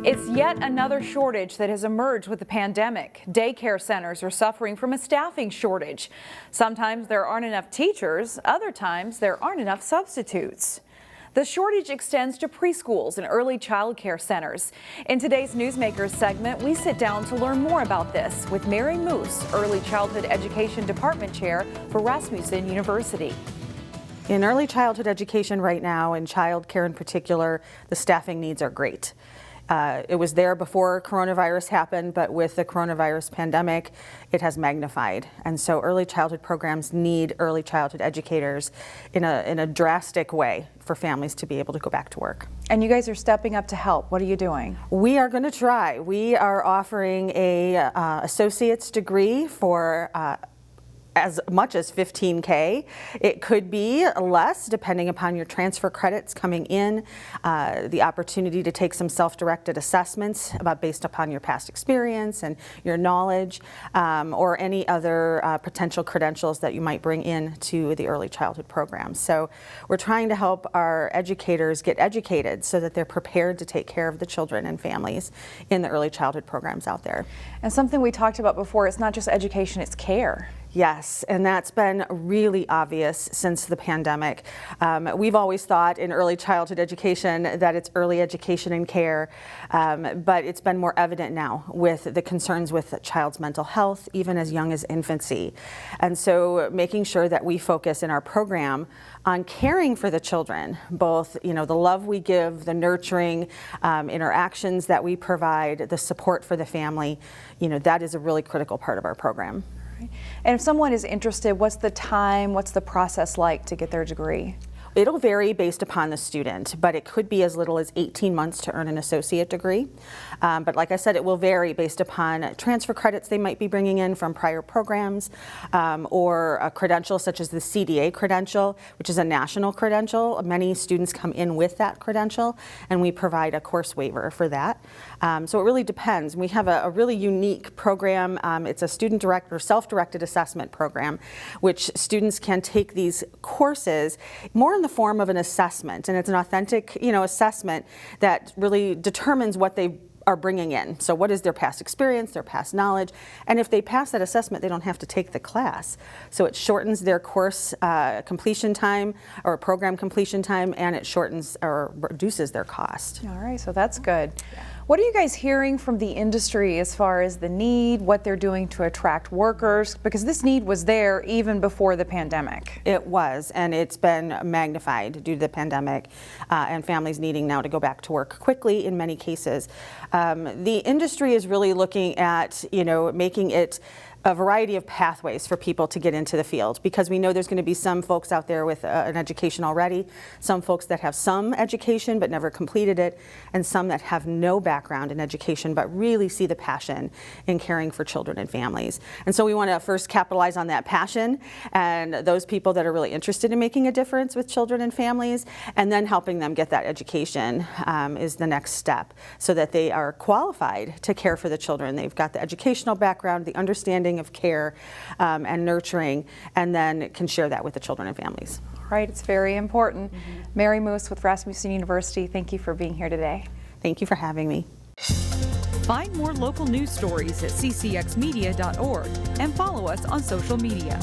It's yet another shortage that has emerged with the pandemic. Daycare centers are suffering from a staffing shortage. Sometimes there aren't enough teachers, other times there aren't enough substitutes. The shortage extends to preschools and early child care centers. In today's Newsmakers segment, we sit down to learn more about this with Mary Muhs, Early Childhood Education Department Chair for Rasmussen University. In early childhood education right now, in child care in particular, the staffing needs are great. It was there before coronavirus happened, but with the coronavirus pandemic, it has magnified. And so early childhood programs need early childhood educators in a drastic way for families to be able to go back to work. And you guys are stepping up to help. What are you doing? We are going to try. We are offering a associate's degree for as much as $15K. It could be less depending upon your transfer credits coming in, the opportunity to take some self-directed assessments based upon your past experience and your knowledge, or any other potential credentials that you might bring in to the early childhood program. So we're trying to help our educators get educated so that they're prepared to take care of the children and families in the early childhood programs out there. And something we talked about before, it's not just education, it's care. Yes, and that's been really obvious since the pandemic. We've always thought in early childhood education that it's early education and care, but it's been more evident now with the concerns with the child's mental health, even as young as infancy. And so making sure that we focus in our program on caring for the children, both the love we give, the nurturing interactions that we provide, the support for the family, that is a really critical part of our program. And if someone is interested, what's the time, what's the process like to get their degree? It'll vary based upon the student, but it could be as little as 18 months to earn an associate degree. But like I said, it will vary based upon transfer credits they might be bringing in from prior programs, or a credential such as the CDA credential, which is a national credential. Many students come in with that credential, and we provide a course waiver for that. So it really depends. We have a really unique program. It's a student-directed or self-directed assessment program, which students can take these courses more in the form of an assessment, and it's an authentic, assessment that really determines what they are bringing in. So what is their past experience, their past knowledge, and if they pass that assessment, they don't have to take the class. So it shortens their course completion time or program completion time, and it shortens or reduces their cost. All right, so that's good. Yeah. What are you guys hearing from the industry as far as the need, what they're doing to attract workers? Because this need was there even before the pandemic. It was, and it's been magnified due to the pandemic and families needing now to go back to work quickly in many cases. The industry is really looking at, making it a variety of pathways for people to get into the field, because we know there's going to be some folks out there with an education already, some folks that have some education but never completed it, and some that have no background in education but really see the passion in caring for children and families. And so we want to first capitalize on that passion and those people that are really interested in making a difference with children and families, and then helping them get that education is the next step, so that they are qualified to care for the children. They've got the educational background, the understanding of care and nurturing, and then can share that with the children and families. Right, it's very important. Mary Muhs with Rasmussen University, thank you for being here today. Thank you for having me. Find more local news stories at ccxmedia.org and follow us on social media.